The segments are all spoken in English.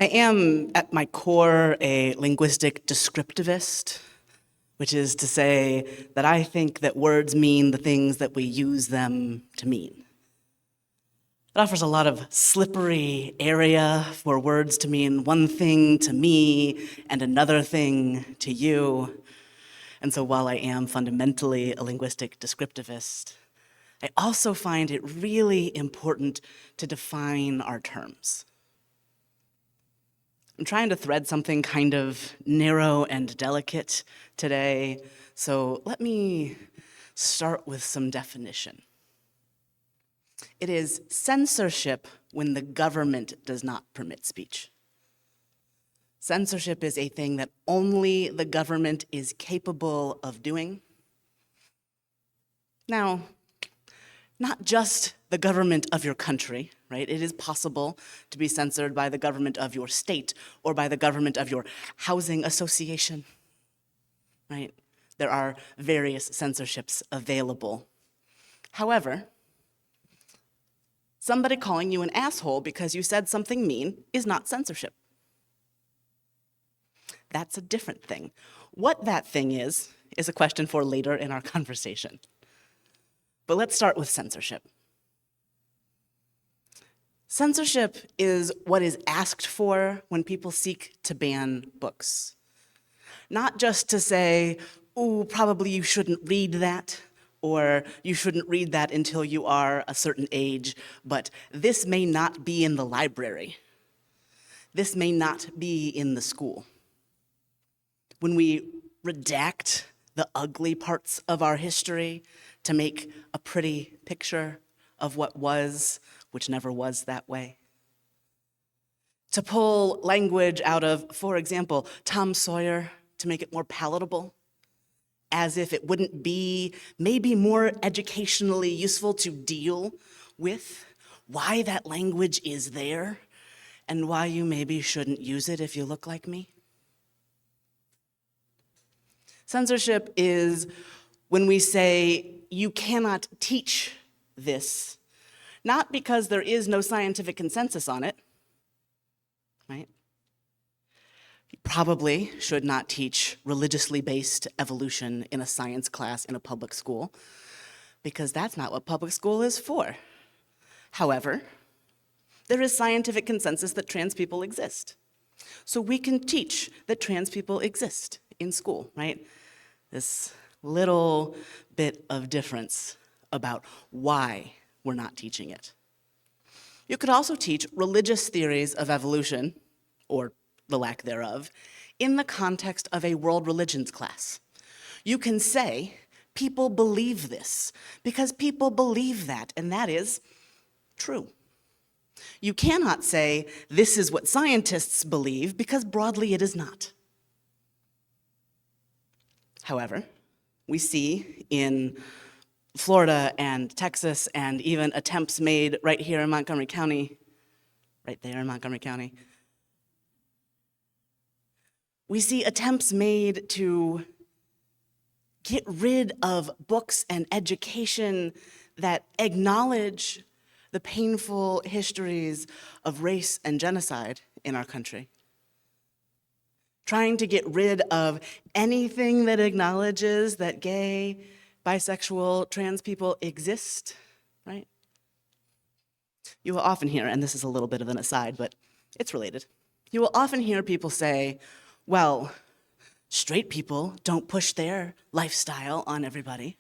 I am, at my core, a linguistic descriptivist, which is to say that I think that words mean the things that we use them to mean. It offers a lot of slippery area for words to mean one thing to me and another thing to you. And so while I am fundamentally a linguistic descriptivist, I also find it really important to define our terms. I'm trying to thread something kind of narrow and delicate today, so let me start with some definition. It is censorship when the government does not permit speech. Censorship is a thing that only the government is capable of doing. Now, not just the government of your country, right? It is possible to be censored by the government of your state or by the government of your housing association, right? There are various censorships available. However, somebody calling you an asshole because you said something mean is not censorship. That's a different thing. What that thing is a question for later in our conversation. But let's start with censorship. Censorship is what is asked for when people seek to ban books. Not just to say, ooh, probably you shouldn't read that, or you shouldn't read that until you are a certain age, but this may not be in the library. This may not be in the school. When we redact the ugly parts of our history to make a pretty picture of what was, which never was that way. To pull language out of, for example, Tom Sawyer to make it more palatable, as if it wouldn't be maybe more educationally useful to deal with why that language is there and why you maybe shouldn't use it if you look like me. Censorship is when we say you cannot teach this, not because there is no scientific consensus on it, right? You probably should not teach religiously based evolution in a science class in a public school, because that's not what public school is for. However, there is scientific consensus that trans people exist. So we can teach that trans people exist in school, right? This little bit of difference about why we're not teaching it. You could also teach religious theories of evolution, or the lack thereof, in the context of a world religions class. You can say, people believe this, because people believe that, and that is true. You cannot say, this is what scientists believe, because broadly it is not. However, we see in Florida and Texas and even attempts made right here in Montgomery County, right there in Montgomery County, we see attempts made to get rid of books and education that acknowledge the painful histories of race and genocide in our country. Trying to get rid of anything that acknowledges that gay, bisexual, trans people exist, right? You will often hear, and this is a little bit of an aside, but it's related. You will often hear people say, well, straight people don't push their lifestyle on everybody.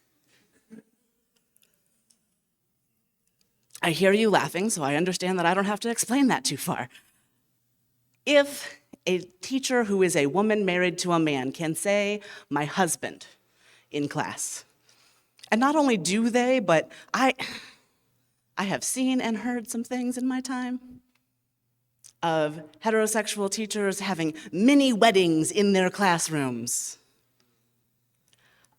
I hear you laughing, so I understand that I don't have to explain that too far. If a teacher who is a woman married to a man can say, my husband, in class, and not only do they, but I have seen and heard some things in my time of heterosexual teachers having mini weddings in their classrooms,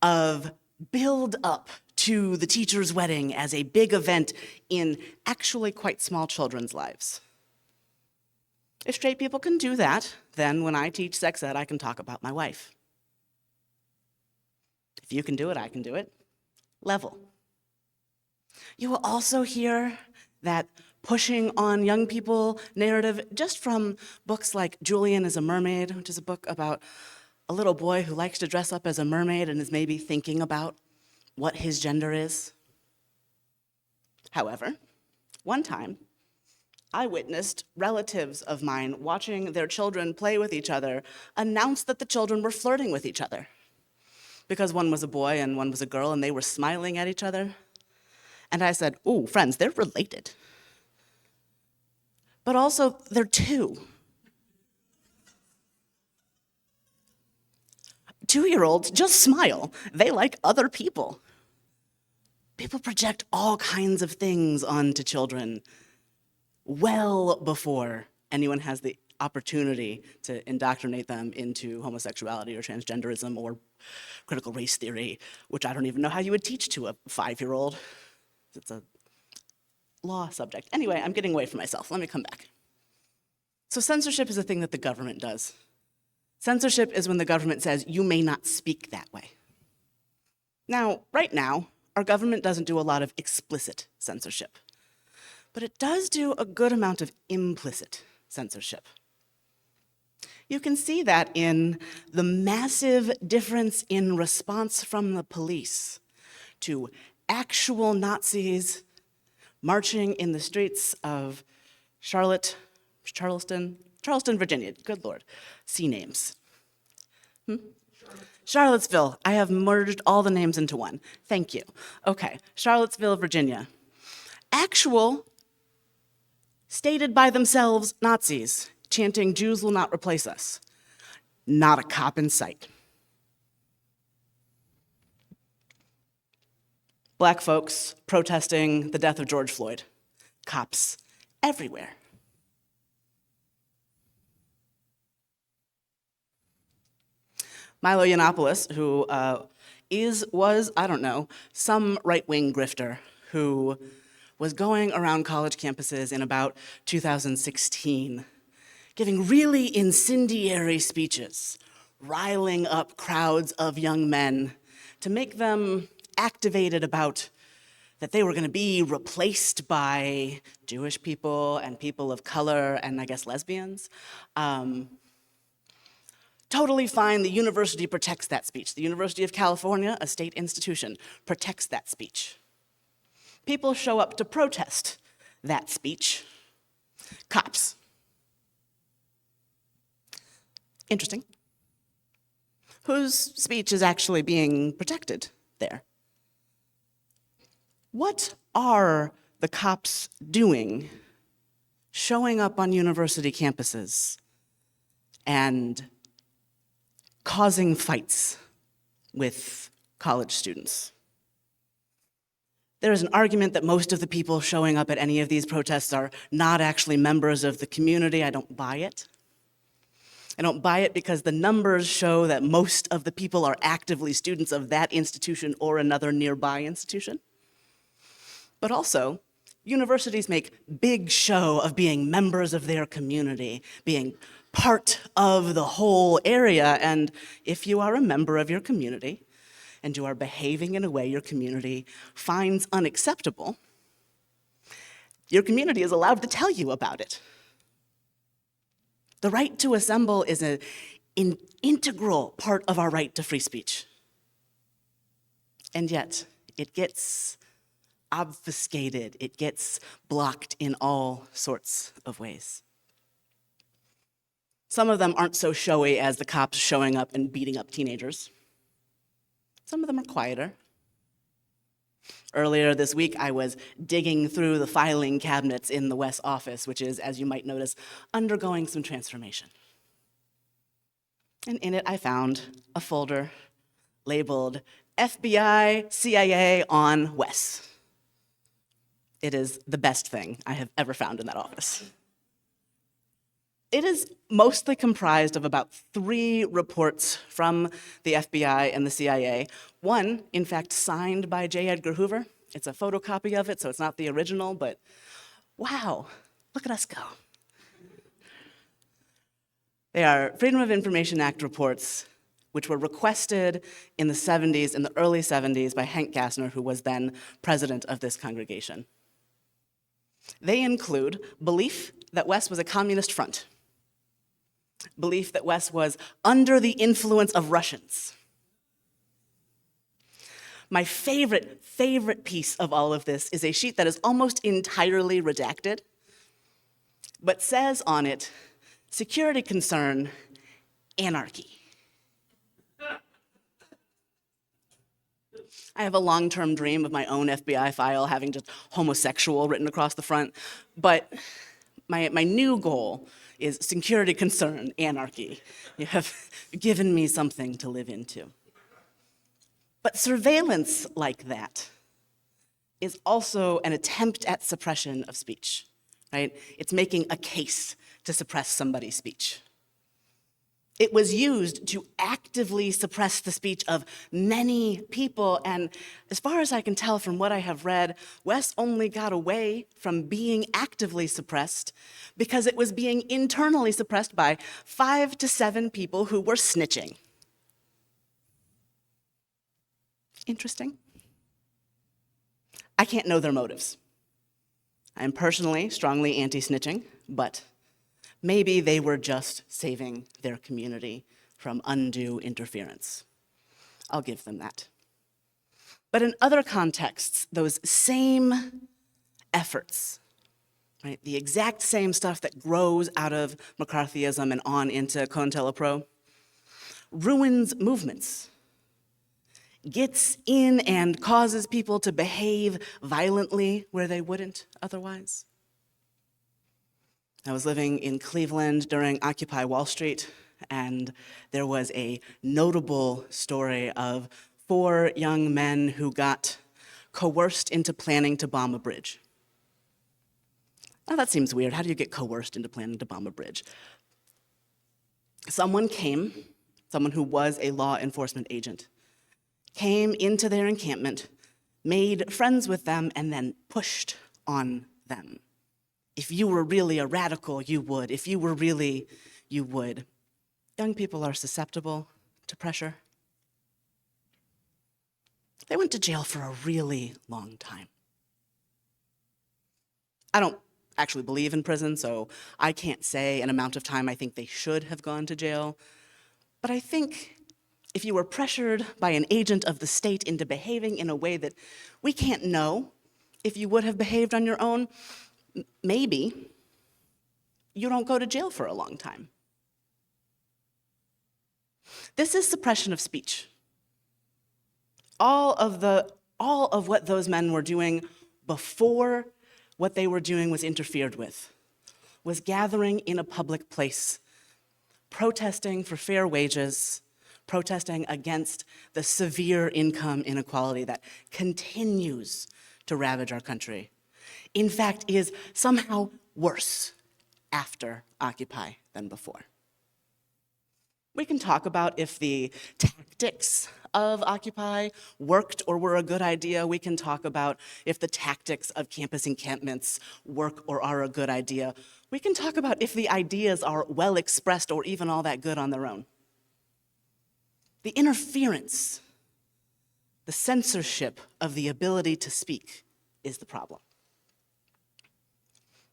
of build up to the teacher's wedding as a big event in actually quite small children's lives. If straight people can do that, then when I teach sex ed, I can talk about my wife. If you can do it, I can do it. Level. You will also hear that pushing on young people narrative just from books like Julian is a Mermaid, which is a book about a little boy who likes to dress up as a mermaid and is maybe thinking about what his gender is. However, one time, I witnessed relatives of mine watching their children play with each other announce that the children were flirting with each other because one was a boy and one was a girl and they were smiling at each other. And I said, "Ooh, friends, they're related. But also, they're two. 2-year-olds just smile. They like other people." People project all kinds of things onto children well before anyone has the opportunity to indoctrinate them into homosexuality or transgenderism or critical race theory, which I don't even know how you would teach to a 5-year-old. It's a law subject. Anyway, I'm getting away from myself. Let me come back. So censorship is a thing that the government does. Censorship is when the government says, you may not speak that way. Now, right now, our government doesn't do a lot of explicit censorship, but it does do a good amount of implicit censorship. You can see that in the massive difference in response from the police to actual Nazis marching in the streets of Charleston, Virginia, good Lord, C names. Charlottesville, I have merged all the names into one. Thank you. Okay, Charlottesville, Virginia. Actual, stated by themselves, Nazis, chanting, "Jews will not replace us." Not a cop in sight. Black folks protesting the death of George Floyd. Cops everywhere. Milo Yiannopoulos, who was, I don't know, some right-wing grifter who was going around college campuses in about 2016, giving really incendiary speeches, riling up crowds of young men to make them activated about that they were going to be replaced by Jewish people and people of color and I guess lesbians. Totally fine, the university protects that speech. The University of California, a state institution, protects that speech. People show up to protest that speech. Cops. Interesting. Whose speech is actually being protected there? What are the cops doing showing up on university campuses and causing fights with college students? There is an argument that most of the people showing up at any of these protests are not actually members of the community. I don't buy it. I don't buy it because the numbers show that most of the people are actively students of that institution or another nearby institution. But also, universities make big show of being members of their community, being part of the whole area, and if you are a member of your community and you are behaving in a way your community finds unacceptable, your community is allowed to tell you about it. The right to assemble is an integral part of our right to free speech. And yet, it gets obfuscated, it gets blocked in all sorts of ways. Some of them aren't so showy as the cops showing up and beating up teenagers. Some of them are quieter. Earlier this week, I was digging through the filing cabinets in the WES office, which is, as you might notice, undergoing some transformation. And in it, I found a folder labeled FBI, CIA on WES. It is the best thing I have ever found in that office. It is mostly comprised of about 3 reports from the FBI and the CIA. One, in fact, signed by J. Edgar Hoover. It's a photocopy of it, so it's not the original, but wow, look at us go. They are Freedom of Information Act reports, which were requested in the 70s, in the early 70s, by Hank Gassner, who was then president of this congregation. They include belief that WES was a communist front, belief that WES was under the influence of Russians. My favorite piece of all of this is a sheet that is almost entirely redacted, but says on it, security concern, anarchy. I have a long-term dream of my own FBI file having just homosexual written across the front, but my new goal is security concern, anarchy. You have given me something to live into. But surveillance like that is also an attempt at suppression of speech, right? It's making a case to suppress somebody's speech. It was used to actively suppress the speech of many people, and as far as I can tell from what I have read, WES only got away from being actively suppressed because it was being internally suppressed by 5 to 7 people who were snitching. Interesting. I can't know their motives. I am personally strongly anti-snitching, but maybe they were just saving their community from undue interference. I'll give them that. But in other contexts, those same efforts, right, the exact same stuff that grows out of McCarthyism and on into COINTELPRO, ruins movements, gets in and causes people to behave violently where they wouldn't otherwise. I was living in Cleveland during Occupy Wall Street, and there was a notable story of 4 young men who got coerced into planning to bomb a bridge. Now that seems weird. How do you get coerced into planning to bomb a bridge? Someone who was a law enforcement agent, came into their encampment, made friends with them, and then pushed on them. If you were really a radical, you would. If you were really, you would. Young people are susceptible to pressure. They went to jail for a really long time. I don't actually believe in prison, so I can't say an amount of time I think they should have gone to jail. But I think if you were pressured by an agent of the state into behaving in a way that we can't know if you would have behaved on your own, maybe you don't go to jail for a long time. This is suppression of speech. All of what those men were doing before what they were doing was interfered with, was gathering in a public place, protesting for fair wages, protesting against the severe income inequality that continues to ravage our country. In fact, is somehow worse after Occupy than before. We can talk about if the tactics of Occupy worked or were a good idea. We can talk about if the tactics of campus encampments work or are a good idea. We can talk about if the ideas are well expressed or even all that good on their own. The interference, the censorship of the ability to speak is the problem.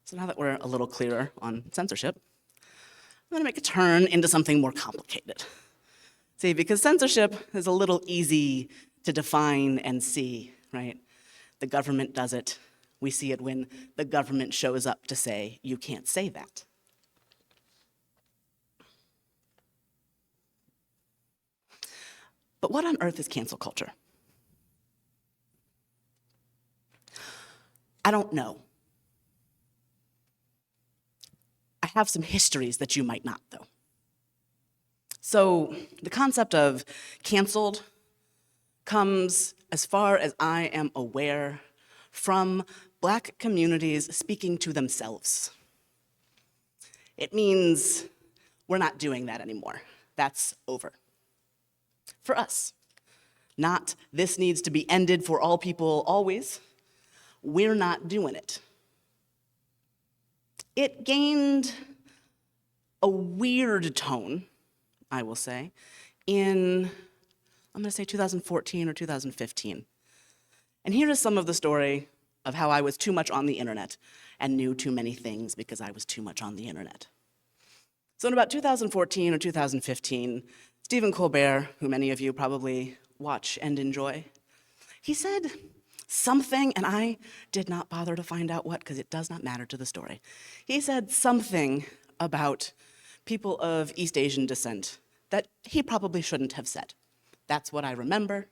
So now that we're a little clearer on censorship, I'm going to make a turn into something more complicated. See, because censorship is a little easy to define and see, right? The government does it. We see it when the government shows up to say, you can't say that. But what on earth is cancel culture? I don't know. I have some histories that you might not, though. So the concept of canceled comes, as far as I am aware, from Black communities speaking to themselves. It means we're not doing that anymore. That's over. For us. Not this needs to be ended for all people always. We're not doing it. It gained a weird tone, I will say, in, I'm gonna say 2014 or 2015. And here is some of the story of how I was too much on the internet and knew too many things because I was too much on the internet. So in about 2014 or 2015, Stephen Colbert, who many of you probably watch and enjoy, he said something, and I did not bother to find out what, because it does not matter to the story. He said something about people of East Asian descent that he probably shouldn't have said. That's what I remember.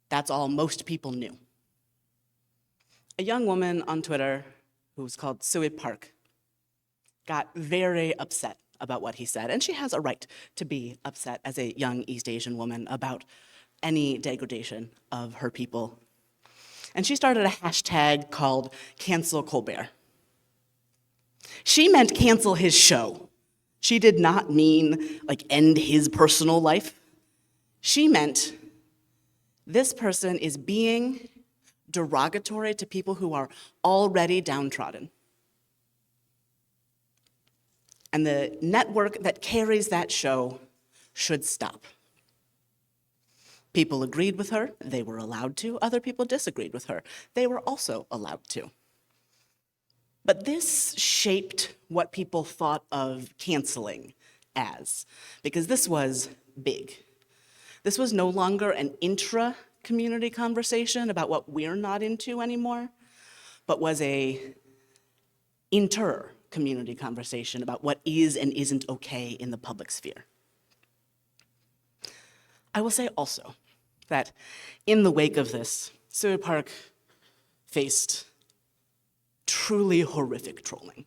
That's all most people knew. A young woman on Twitter who was called Sui Park got very upset about what he said, and she has a right to be upset as a young East Asian woman about any degradation of her people. And she started a hashtag called Cancel Colbert. She meant cancel his show. She did not mean like end his personal life. She meant this person is being derogatory to people who are already downtrodden. And the network that carries that show should stop. People agreed with her, they were allowed to. Other people disagreed with her, they were also allowed to. But this shaped what people thought of canceling as, because this was big. This was no longer an intra-community conversation about what we're not into anymore, but was a inter-community conversation about what is and isn't okay in the public sphere. I will say also that in the wake of this, Sui Park faced truly horrific trolling.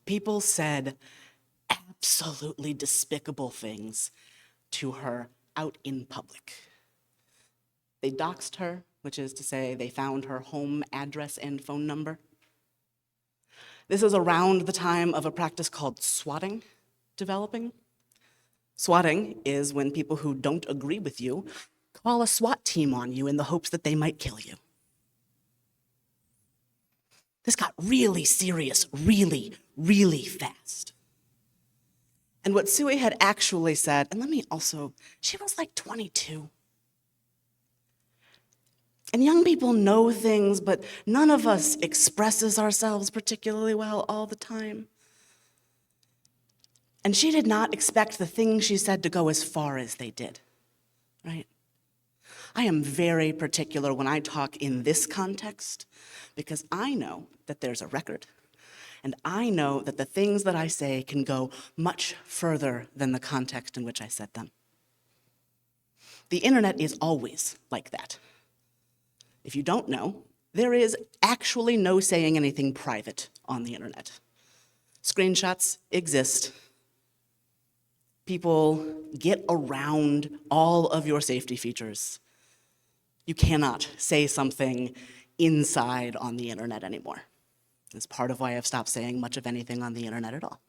People said absolutely despicable things to her out in public. They doxed her, which is to say they found her home address and phone number. This is around the time of a practice called swatting developing. Swatting is when people who don't agree with you call a SWAT team on you in the hopes that they might kill you. This got really serious, really, really fast. And what Sui had actually said, and let me also, she was like 22. And young people know things, but none of us expresses ourselves particularly well all the time. And she did not expect the things she said to go as far as they did, right? I am very particular when I talk in this context because I know that there's a record, and I know that the things that I say can go much further than the context in which I said them. The internet is always like that. If you don't know, there is actually no saying anything private on the internet. Screenshots exist. People get around all of your safety features. You cannot say something inside on the internet anymore. It's part of why I've stopped saying much of anything on the internet at all.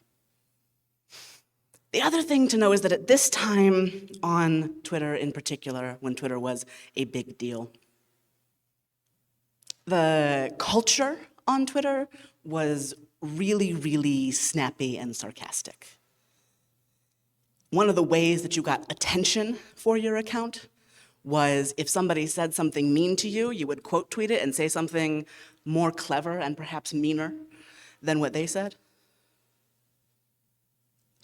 The other thing to know is that at this time on Twitter in particular, when Twitter was a big deal, the culture on Twitter was really, really snappy and sarcastic. One of the ways that you got attention for your account was if somebody said something mean to you, you would quote tweet it and say something more clever and perhaps meaner than what they said.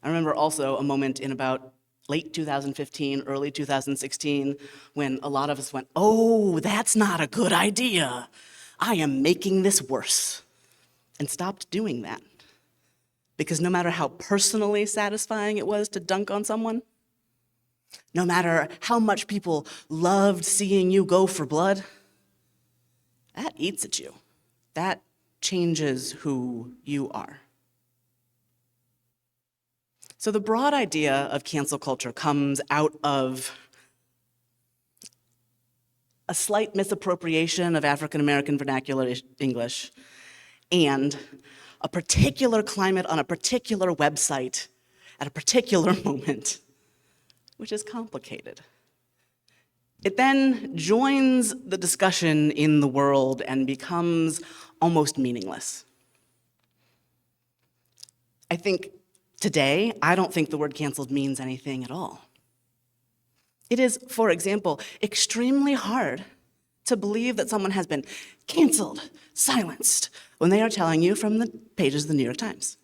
I remember also a moment in about late 2015, early 2016, when a lot of us went, "Oh, that's not a good idea. I am making this worse," and stopped doing that. Because no matter how personally satisfying it was to dunk on someone, no matter how much people loved seeing you go for blood, that eats at you. That changes who you are. So the broad idea of cancel culture comes out of a slight misappropriation of African American vernacular English and a particular climate on a particular website at a particular moment, which is complicated. It then joins the discussion in the world and becomes almost meaningless. I think today, I don't think the word canceled means anything at all. It is, for example, extremely hard to believe that someone has been canceled, silenced, when they are telling you from the pages of the New York Times.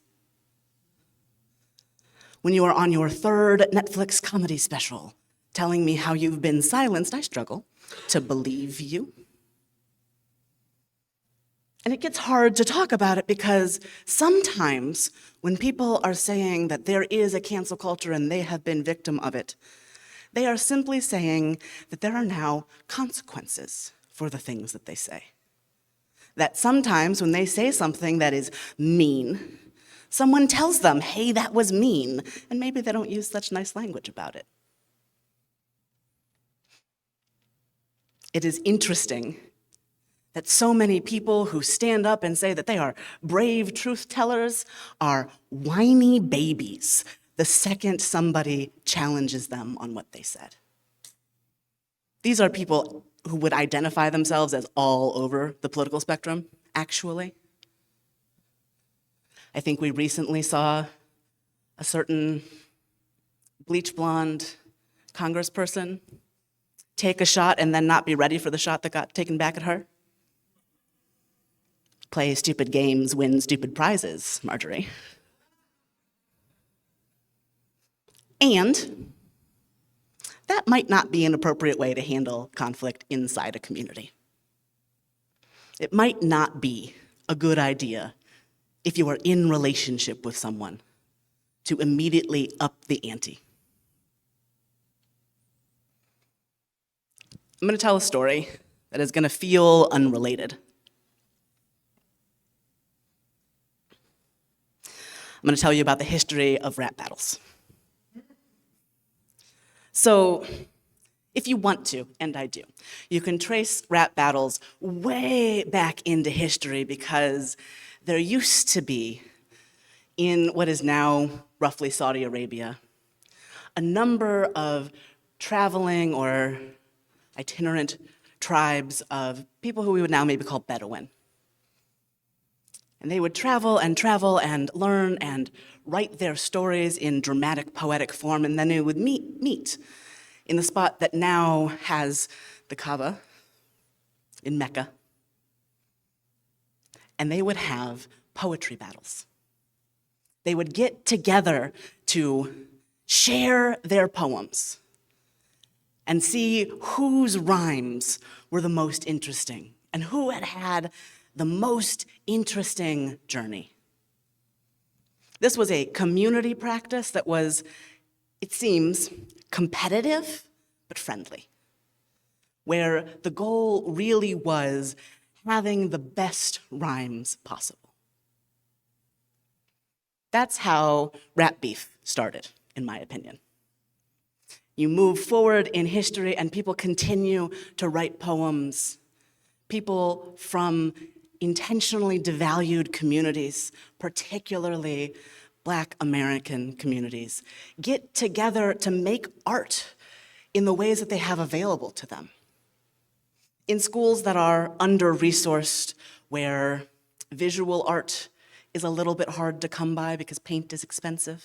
When you are on your third Netflix comedy special, telling me how you've been silenced, I struggle to believe you. And it gets hard to talk about it because sometimes when people are saying that there is a cancel culture and they have been victim of it, they are simply saying that there are now consequences for the things that they say. That sometimes when they say something that is mean, someone tells them, hey, that was mean, and maybe they don't use such nice language about it. It is interesting that so many people who stand up and say that they are brave truth tellers are whiny babies the second somebody challenges them on what they said. These are people who would identify themselves as all over the political spectrum, actually. I think we recently saw a certain bleach blonde congressperson take a shot and then not be ready for the shot that got taken back at her. Play stupid games, win stupid prizes, Marjorie. And that might not be an appropriate way to handle conflict inside a community. It might not be a good idea if you are in relationship with someone to immediately up the ante. I'm going to tell a story that is going to feel unrelated. I'm going to tell you about the history of rap battles. So, if you want to, and I do, you can trace rap battles way back into history because there used to be, in what is now roughly Saudi Arabia, a number of traveling or itinerant tribes of people who we would now maybe call Bedouin. And they would travel and learn and write their stories in dramatic, poetic form, and then they would meet in the spot that now has the Kaaba in Mecca. And they would have poetry battles. They would get together to share their poems and see whose rhymes were the most interesting and who had had the most interesting journey. This was a community practice that was, it seems, competitive but friendly, where the goal really was having the best rhymes possible. That's how rap beef started, in my opinion. You move forward in history and people continue to write poems. People from intentionally devalued communities, particularly Black American communities, get together to make art in the ways that they have available to them. In schools that are under-resourced, where visual art is a little bit hard to come by because paint is expensive,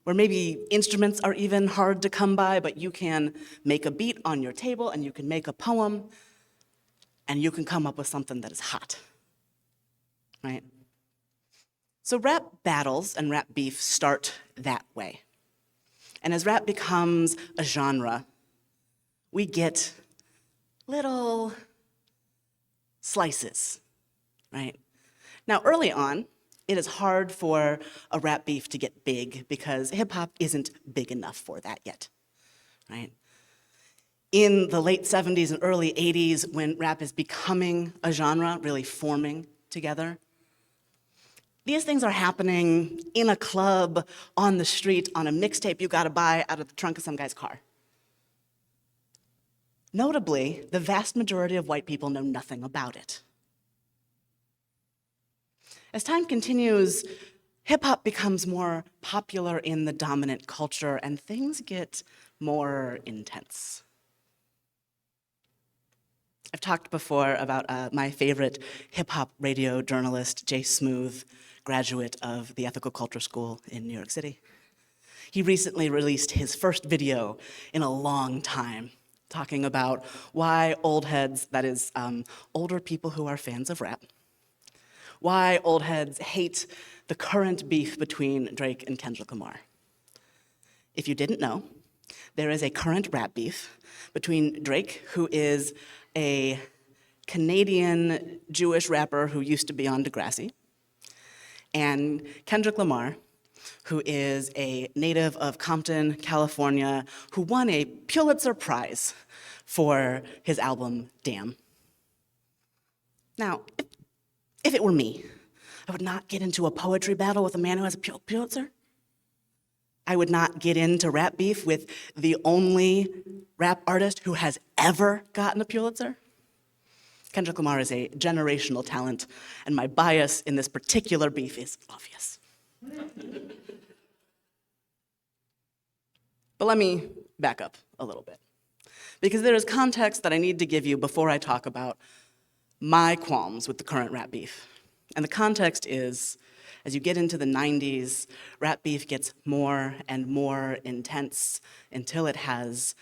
where maybe instruments are even hard to come by, but you can make a beat on your table and you can make a poem and you can come up with something that is hot, right? So rap battles and rap beef start that way. And as rap becomes a genre, we get little slices, right? Now, early on, it is hard for a rap beef to get big because hip hop isn't big enough for that yet, right? In the late 70s and early 80s, when rap is becoming a genre, really forming together, these things are happening in a club, on the street, on a mixtape you gotta buy out of the trunk of some guy's car. Notably, the vast majority of white people know nothing about it. As time continues, hip-hop becomes more popular in the dominant culture and things get more intense. I've talked before about my favorite hip-hop radio journalist, Jay Smooth, graduate of the Ethical Culture School in New York City. He recently released his first video in a long time talking about why old heads, that is, older people who are fans of rap, why old heads hate the current beef between Drake and Kendrick Lamar. If you didn't know, there is a current rap beef between Drake, who is a Canadian Jewish rapper who used to be on Degrassi, and Kendrick Lamar, who is a native of Compton, California, who won a Pulitzer Prize for his album, Damn. Now, if it were me, I would not get into a poetry battle with a man who has a Pulitzer. I would not get into rap beef with the only rap artist who has ever gotten a Pulitzer. Kendrick Lamar is a generational talent, and my bias in this particular beef is obvious. But let me back up a little bit, because there is context that I need to give you before I talk about my qualms with the current rap beef. And the context is, as you get into the 90s, rap beef gets more and more intense until it has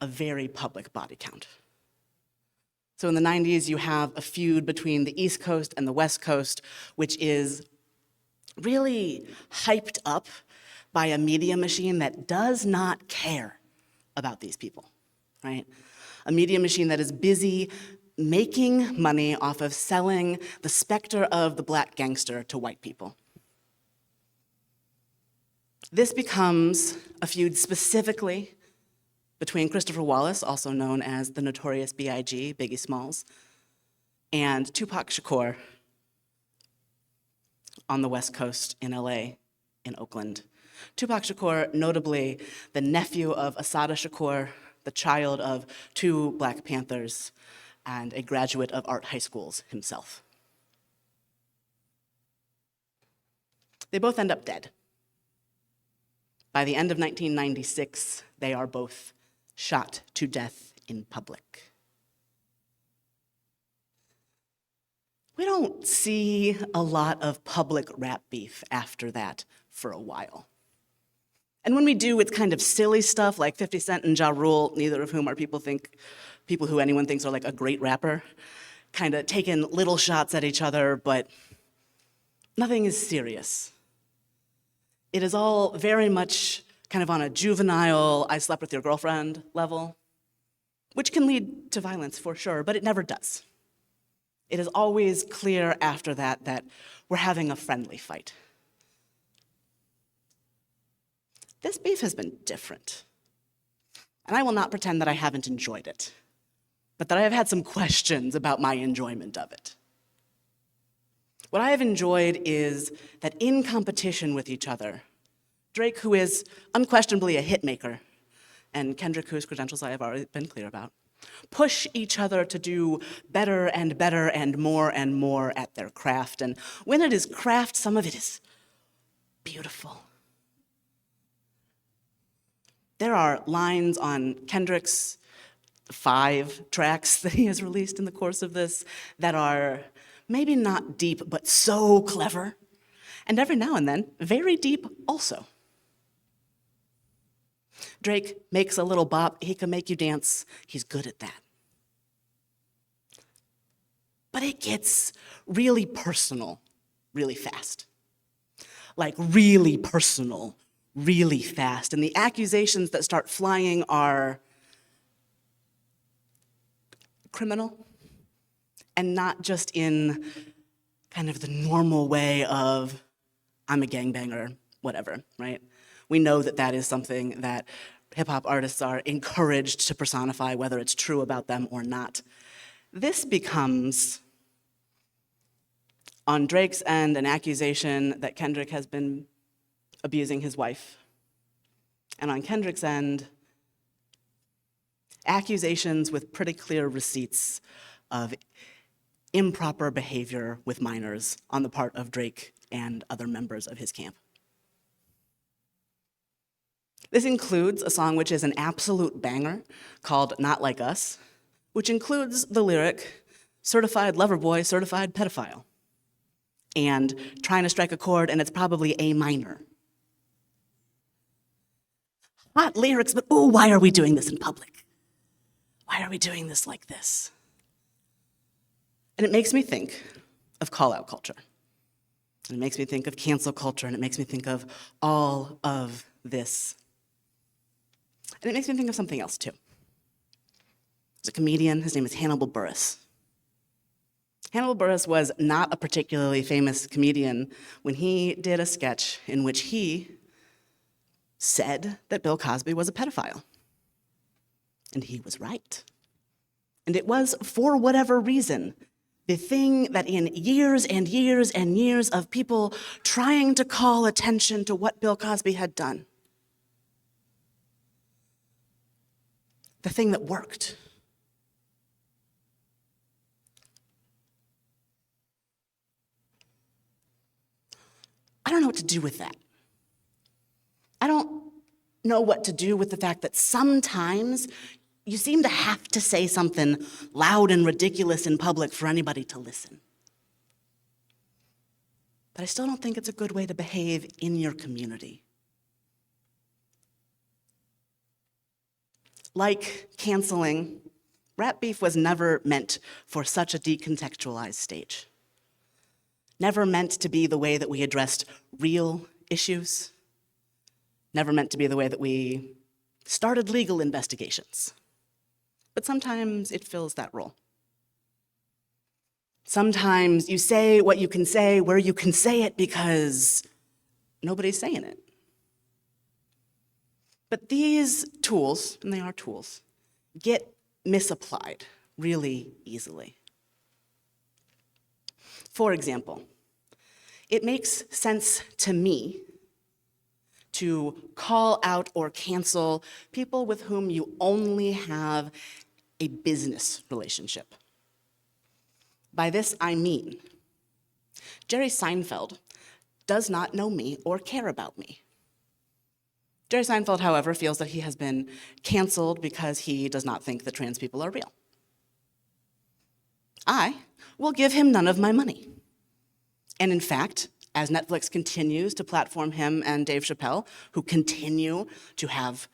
a very public body count. So in the 90s, you have a feud between the East Coast and the West Coast, which is really hyped up by a media machine that does not care about these people, right? A media machine that is busy making money off of selling the specter of the black gangster to white people. This becomes a feud specifically between Christopher Wallace, also known as the Notorious B.I.G., Biggie Smalls, and Tupac Shakur on the West Coast in LA, in Oakland. Tupac Shakur, notably the nephew of Assata Shakur, the child of two Black Panthers, and a graduate of art high schools himself. They both end up dead. By the end of 1996, they are both shot to death in public. We don't see a lot of public rap beef after that for a while. And when we do, it's kind of silly stuff like 50 Cent and Ja Rule, neither of whom are people who anyone thinks are like a great rapper, kind of taking little shots at each other, but nothing is serious. It is all very much kind of on a juvenile, I slept with your girlfriend level, which can lead to violence for sure, but it never does. It is always clear after that that we're having a friendly fight. This beef has been different. And I will not pretend that I haven't enjoyed it, but that I have had some questions about my enjoyment of it. What I have enjoyed is that in competition with each other, Drake, who is unquestionably a hit maker, and Kendrick, whose credentials I have already been clear about, push each other to do better and better and more at their craft. And when it is craft, some of it is beautiful. There are lines on Kendrick's 5 tracks that he has released in the course of this that are maybe not deep, but so clever. And every now and then, very deep also. Drake makes a little bop, he can make you dance, he's good at that. But it gets really personal really fast. Like really personal really fast. And the accusations that start flying are criminal, and not just in kind of the normal way of, I'm a gangbanger, whatever, right? We know that that is something that hip-hop artists are encouraged to personify, whether it's true about them or not. This becomes, on Drake's end, an accusation that Kendrick has been abusing his wife. And on Kendrick's end, accusations with pretty clear receipts of improper behavior with minors on the part of Drake and other members of his camp. This includes a song which is an absolute banger called Not Like Us, which includes the lyric, certified lover boy, certified pedophile, and trying to strike a chord, and it's probably A minor. Hot lyrics, but ooh, why are we doing this in public? Why are we doing this like this? And it makes me think of call-out culture. And it makes me think of cancel culture, and it makes me think of all of this. And it makes me think of something else, too. There's a comedian, his name is Hannibal Buress. Hannibal Buress was not a particularly famous comedian when he did a sketch in which he said that Bill Cosby was a pedophile. And he was right. And it was, for whatever reason, the thing that in years and years and years of people trying to call attention to what Bill Cosby had done, the thing that worked. I don't know what to do with that. I don't know what to do with the fact that sometimes you seem to have to say something loud and ridiculous in public for anybody to listen. But I still don't think it's a good way to behave in your community. Like canceling, rap beef was never meant for such a decontextualized stage. Never meant to be the way that we addressed real issues. Never meant to be the way that we started legal investigations. But sometimes it fills that role. Sometimes you say what you can say where you can say it because nobody's saying it. But these tools, and they are tools, get misapplied really easily. For example, it makes sense to me to call out or cancel people with whom you only have a business relationship. By this, I mean, Jerry Seinfeld does not know me or care about me. Jerry Seinfeld, however, feels that he has been canceled because he does not think that trans people are real. I will give him none of my money. And in fact, as Netflix continues to platform him and Dave Chappelle, who continue to have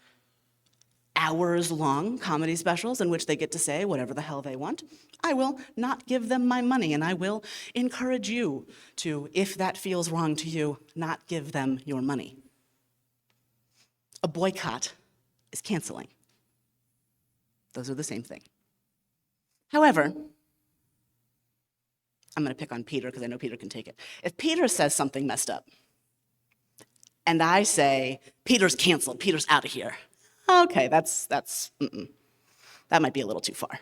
hours-long comedy specials in which they get to say whatever the hell they want, I will not give them my money, and I will encourage you to, if that feels wrong to you, not give them your money. A boycott is canceling. Those are the same thing. However, I'm going to pick on Peter because I know Peter can take it. If Peter says something messed up, and I say, Peter's canceled, Peter's out of here, okay, that might be a little too far.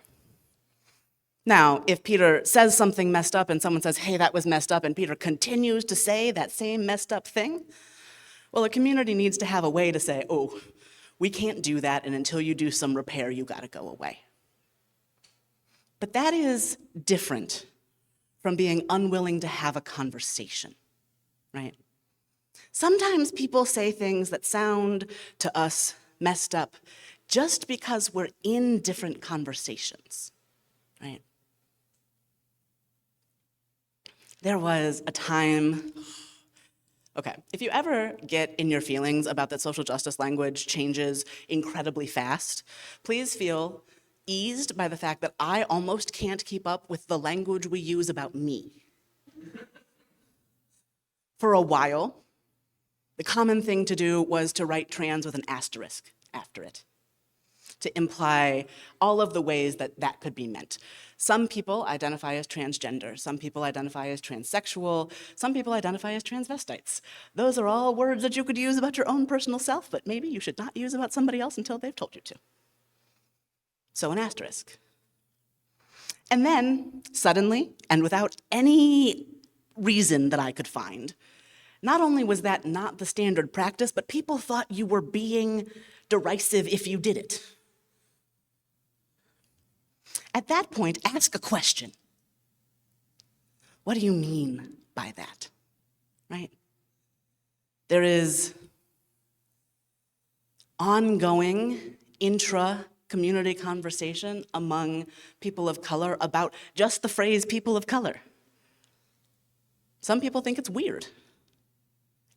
Now, if Peter says something messed up and someone says, hey, that was messed up, and Peter continues to say that same messed up thing, well, a community needs to have a way to say, oh, we can't do that, and until you do some repair, you gotta go away. But that is different from being unwilling to have a conversation, right? Sometimes people say things that sound to us messed up just because we're in different conversations, right? There was a time, okay, if you ever get in your feelings about that social justice language changes incredibly fast, please feel eased by the fact that I almost can't keep up with the language we use about me. For a while, the common thing to do was to write trans with an asterisk after it, to imply all of the ways that that could be meant. Some people identify as transgender, some people identify as transsexual, some people identify as transvestites. Those are all words that you could use about your own personal self, but maybe you should not use about somebody else until they've told you to. So an asterisk. And then, suddenly, and without any reason that I could find, not only was that not the standard practice, but people thought you were being derisive if you did it. At that point, ask a question. What do you mean by that, right? There is ongoing intra-community conversation among people of color about just the phrase people of color. Some people think it's weird.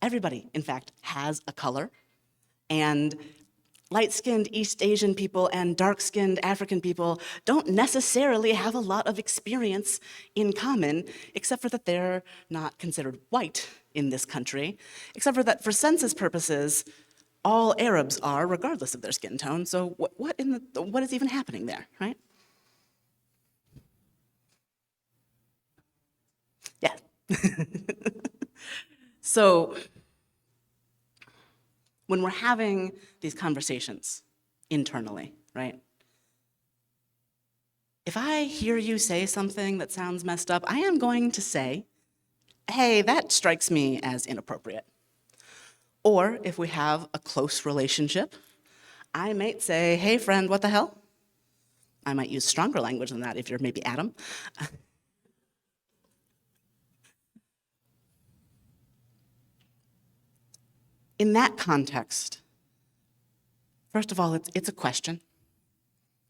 Everybody, in fact, has a color, and Light-skinned East Asian people and dark-skinned African people don't necessarily have a lot of experience in common, except for that they're not considered white in this country, except for that for census purposes, all Arabs are, regardless of their skin tone. So what is even happening there, right? Yeah. So when we're having these conversations internally, right? If I hear you say something that sounds messed up, I am going to say, hey, that strikes me as inappropriate. Or if we have a close relationship, I might say, hey, friend, what the hell? I might use stronger language than that if you're maybe Adam. In that context, first of all, it's a question.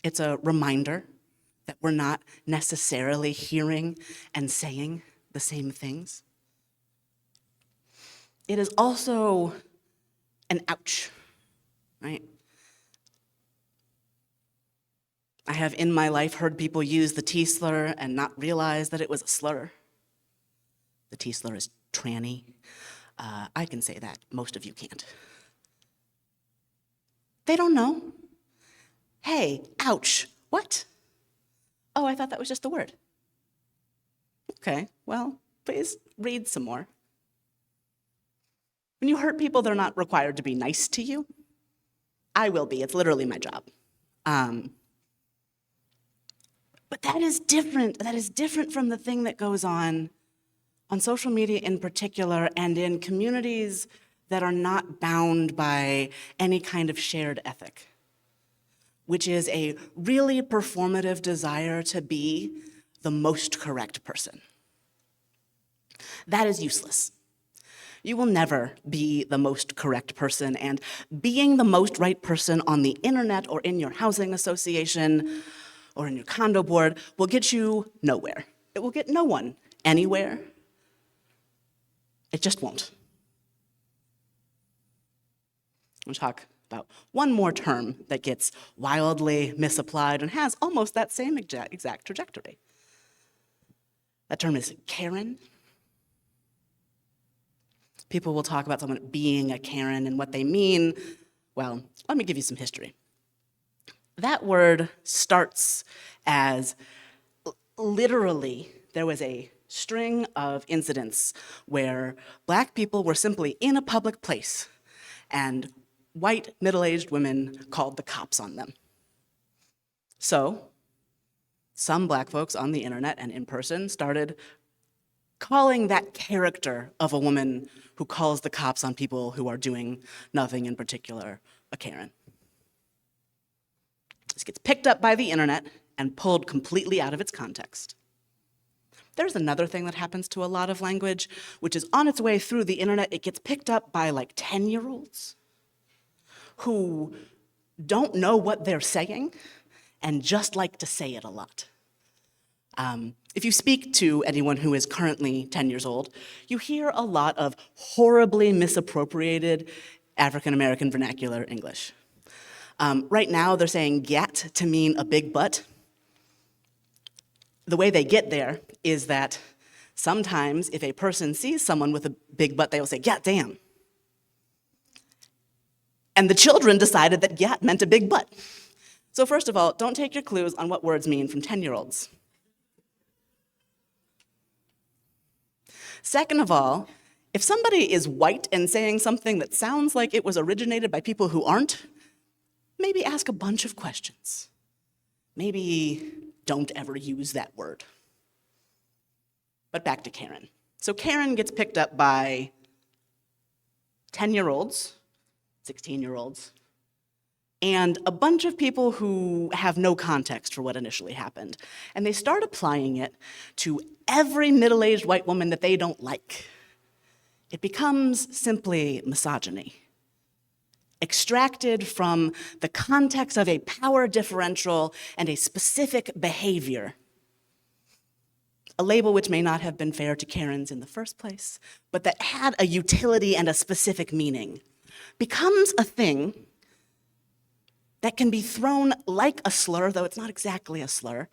It's a reminder that we're not necessarily hearing and saying the same things. It is also an ouch, right? I have in my life heard people use the T slur and not realize that it was a slur. The T slur is tranny. I can say that, most of you can't. They don't know. Hey, ouch, what? Oh, I thought that was just the word. Okay, well, please read some more. When you hurt people, they're not required to be nice to you. I will be, it's literally my job. But that is different. That is different from the thing that goes on social media in particular, and in communities that are not bound by any kind of shared ethic, which is a really performative desire to be the most correct person. That is useless. You will never be the most correct person, and being the most right person on the internet or in your housing association or in your condo board will get you nowhere. It will get no one anywhere. It just won't. We'll talk about one more term that gets wildly misapplied and has almost that same exact trajectory. That term is Karen. People will talk about someone being a Karen and what they mean. Well, let me give you some history. That word starts as literally there was a string of incidents where Black people were simply in a public place and white middle-aged women called the cops on them. So some Black folks on the internet and in person started calling that character of a woman who calls the cops on people who are doing nothing in particular a Karen. This gets picked up by the internet and pulled completely out of its context. There's another thing that happens to a lot of language, which is on its way through the internet. It gets picked up by like 10-year-olds who don't know what they're saying and just like to say it a lot. If you speak to anyone who is currently 10 years old, you hear a lot of horribly misappropriated African-American vernacular English. Right now, they're saying "gat" to mean a big butt. The way they get there is that sometimes if a person sees someone with a big butt, they will say, "gat damn." And the children decided that "gat" meant a big butt. So first of all, don't take your clues on what words mean from 10-year-olds. Second of all, if somebody is white and saying something that sounds like it was originated by people who aren't, maybe ask a bunch of questions. Maybe don't ever use that word. But back to Karen. So Karen gets picked up by 10-year-olds, 16-year-olds, and a bunch of people who have no context for what initially happened. And they start applying it to every middle-aged white woman that they don't like. It becomes simply misogyny, extracted from the context of a power differential and a specific behavior, a label which may not have been fair to Karens in the first place, but that had a utility and a specific meaning, becomes a thing that can be thrown like a slur, though it's not exactly a slur,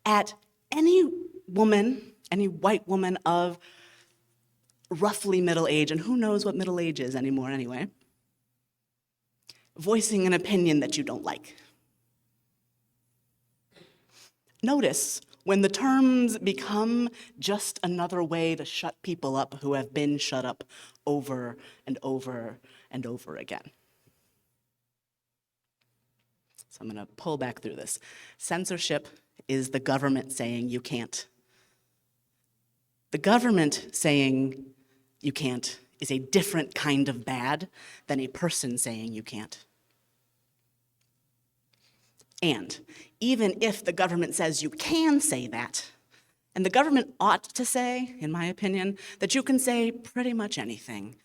at any woman, any white woman of roughly middle age, and who knows what middle age is anymore anyway, voicing an opinion that you don't like. Notice when the terms become just another way to shut people up who have been shut up over and over and over again. So I'm going to pull back through this. Censorship is the government saying you can't. The government saying you can't is a different kind of bad than a person saying you can't. And even if the government says you can say that, and the government ought to say, in my opinion, that you can say pretty much anything,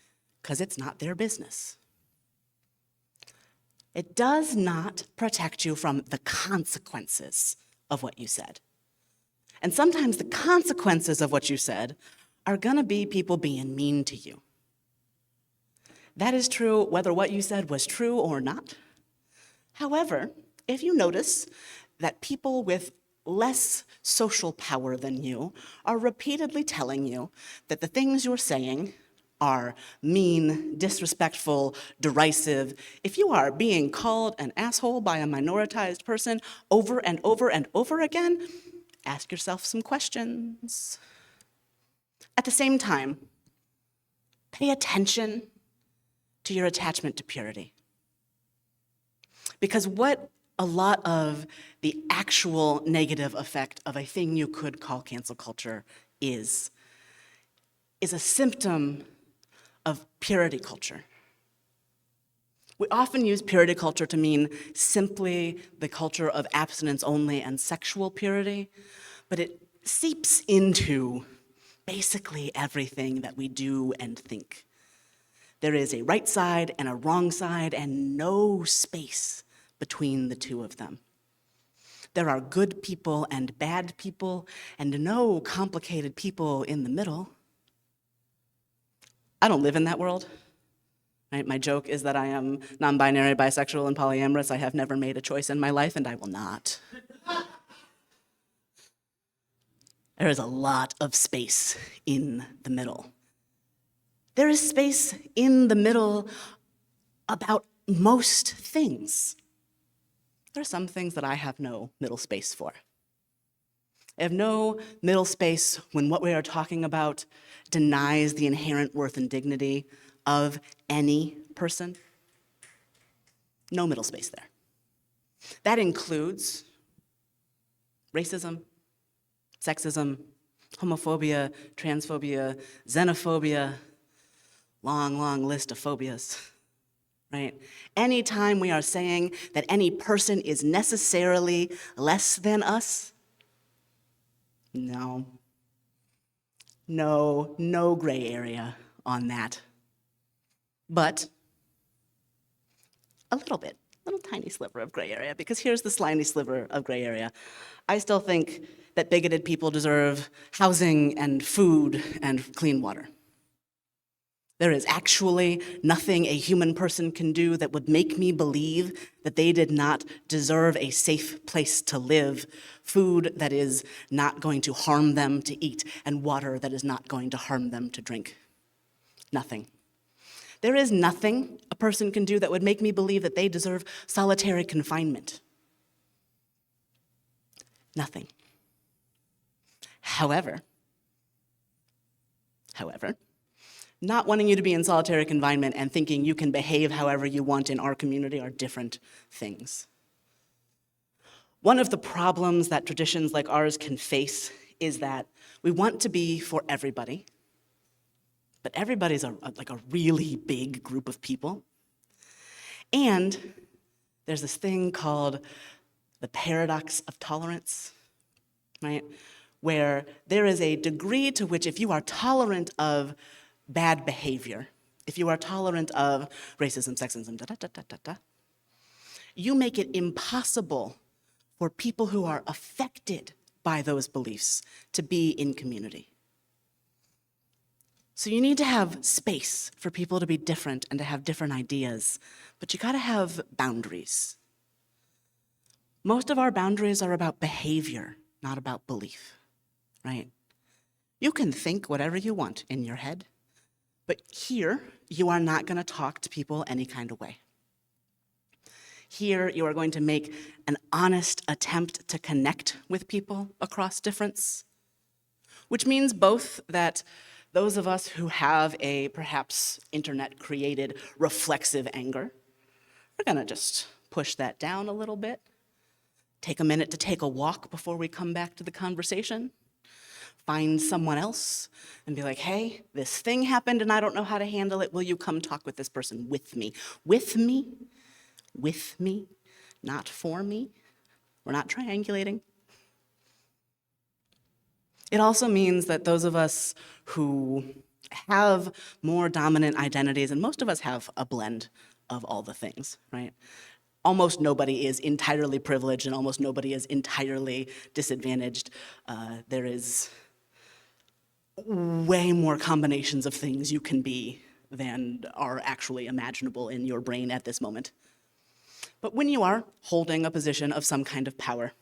because it's not their business. It does not protect you from the consequences of what you said. And sometimes the consequences of what you said are gonna be people being mean to you. That is true whether what you said was true or not. However, if you notice that people with less social power than you are repeatedly telling you that the things you're saying are mean, disrespectful, derisive, if you are being called an asshole by a minoritized person over and over and over again, ask yourself some questions. At the same time, pay attention to your attachment to purity. Because what a lot of the actual negative effect of a thing you could call cancel culture is a symptom of purity culture. We often use purity culture to mean simply the culture of abstinence only and sexual purity, but it seeps into basically everything that we do and think. There is a right side and a wrong side and no space between the two of them. There are good people and bad people and no complicated people in the middle. I don't live in that world. Right? My joke is that I am non-binary, bisexual, and polyamorous. I have never made a choice in my life, and I will not. There is a lot of space in the middle. There is space in the middle about most things. There are some things that I have no middle space for. I have no middle space when what we are talking about denies the inherent worth and dignity of any person. No middle space there. That includes racism, sexism, homophobia, transphobia, xenophobia, long, long list of phobias, right? Anytime we are saying that any person is necessarily less than us, no gray area on that. But a little bit, little tiny sliver of gray area, because here's the slimy sliver of gray area. I still think that bigoted people deserve housing and food and clean water. There is actually nothing a human person can do that would make me believe that they did not deserve a safe place to live, food that is not going to harm them to eat, and water that is not going to harm them to drink. Nothing. There is nothing a person can do that would make me believe that they deserve solitary confinement. Nothing. However, not wanting you to be in solitary confinement and thinking you can behave however you want in our community are different things. One of the problems that traditions like ours can face is that we want to be for everybody, but everybody's like a really big group of people. And there's this thing called the paradox of tolerance, right? Where there is a degree to which if you are tolerant of bad behavior, if you are tolerant of racism, sexism, you make it impossible for people who are affected by those beliefs to be in community. So you need to have space for people to be different and to have different ideas, but you gotta have boundaries. Most of our boundaries are about behavior, not about belief, right? You can think whatever you want in your head, but here, you are not going to talk to people any kind of way. Here, you are going to make an honest attempt to connect with people across difference, which means both that those of us who have a perhaps internet-created reflexive anger are going to just push that down a little bit, take a minute to take a walk before we come back to the conversation, find someone else and be like, hey, this thing happened and I don't know how to handle it. Will you come talk with this person with me? With me? With me, not for me. We're not triangulating. It also means that those of us who have more dominant identities, and most of us have a blend of all the things, right? Almost nobody is entirely privileged and almost nobody is entirely disadvantaged. There is way more combinations of things you can be than are actually imaginable in your brain at this moment. But when you are holding a position of some kind of power,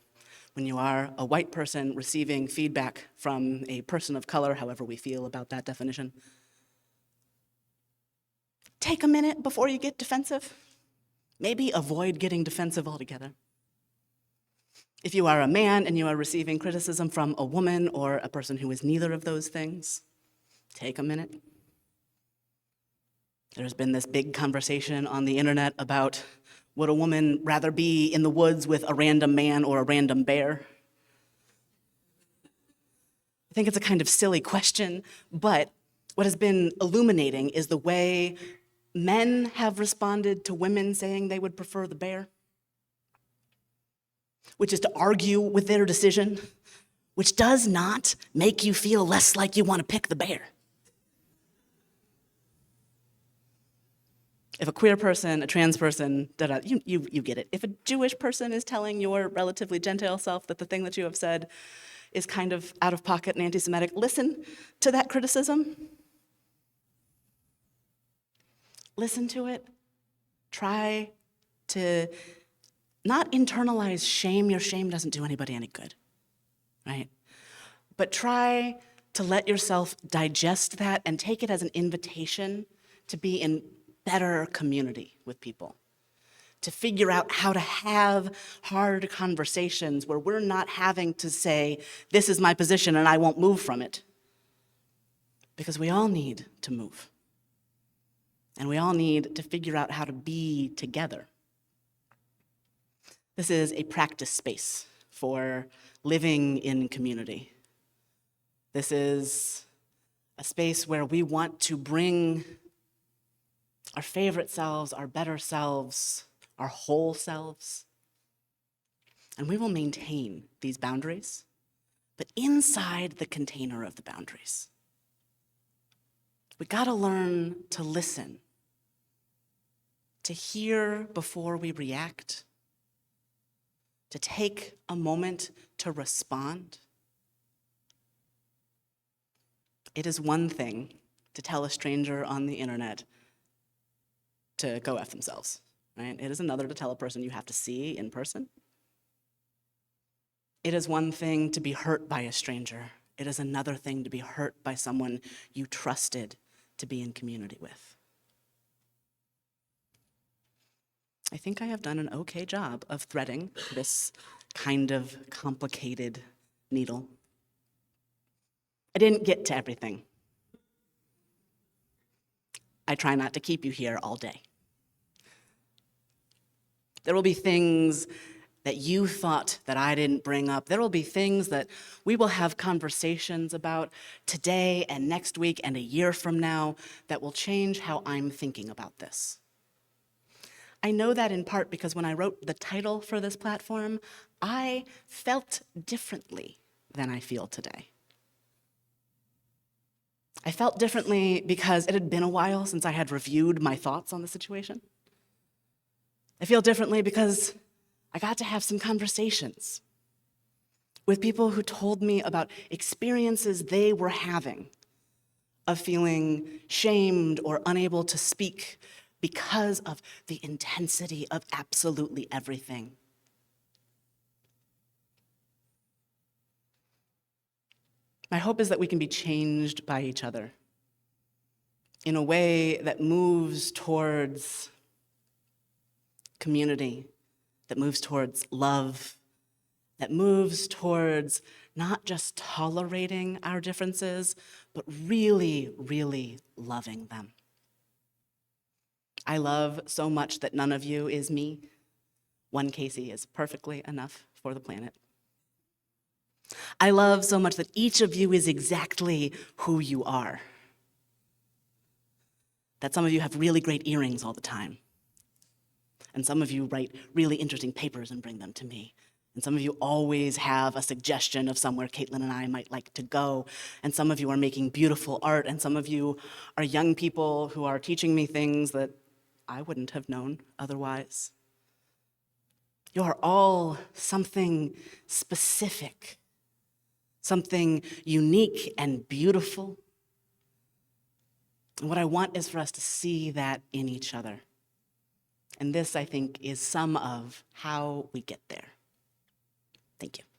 when you are a white person receiving feedback from a person of color, however we feel about that definition, take a minute before you get defensive. Maybe avoid getting defensive altogether. If you are a man and you are receiving criticism from a woman or a person who is neither of those things, take a minute. There's been this big conversation on the internet about would a woman rather be in the woods with a random man or a random bear? I think it's a kind of silly question, but what has been illuminating is the way men have responded to women saying they would prefer the bear, which is to argue with their decision, which does not make you feel less like you want to pick the bear. If a queer person, a trans person, you get it. If a Jewish person is telling your relatively Gentile self that the thing that you have said is kind of out of pocket and anti-Semitic, listen to that criticism. Listen to it. Try to not internalize shame. Your shame doesn't do anybody any good, right? But try to let yourself digest that and take it as an invitation to be in better community with people, to figure out how to have hard conversations where we're not having to say, this is my position and I won't move from it. Because we all need to move. And we all need to figure out how to be together. This is a practice space for living in community. This is a space where we want to bring our favorite selves, our better selves, our whole selves. And we will maintain these boundaries, but inside the container of the boundaries. We gotta learn to listen, to hear before we react, to take a moment to respond. It is one thing to tell a stranger on the internet to go F themselves, right? It is another to tell a person you have to see in person. It is one thing to be hurt by a stranger. It is another thing to be hurt by someone you trusted to be in community with. I think I have done an okay job of threading this kind of complicated needle. I didn't get to everything. I try not to keep you here all day. There will be things that you thought that I didn't bring up. There will be things that we will have conversations about today and next week and a year from now that will change how I'm thinking about this. I know that in part because when I wrote the title for this platform, I felt differently than I feel today. I felt differently because it had been a while since I had reviewed my thoughts on the situation. I feel differently because I got to have some conversations with people who told me about experiences they were having of feeling shamed or unable to speak because of the intensity of absolutely everything. My hope is that we can be changed by each other in a way that moves towards community, that moves towards love, that moves towards not just tolerating our differences, but really, really loving them. I love so much that none of you is me. One Casey is perfectly enough for the planet. I love so much that each of you is exactly who you are. That some of you have really great earrings all the time. And some of you write really interesting papers and bring them to me. And some of you always have a suggestion of somewhere Caitlin and I might like to go. And some of you are making beautiful art. And some of you are young people who are teaching me things that I wouldn't have known otherwise. You are all something specific, something unique and beautiful. And what I want is for us to see that in each other. And this, I think, is some of how we get there. Thank you.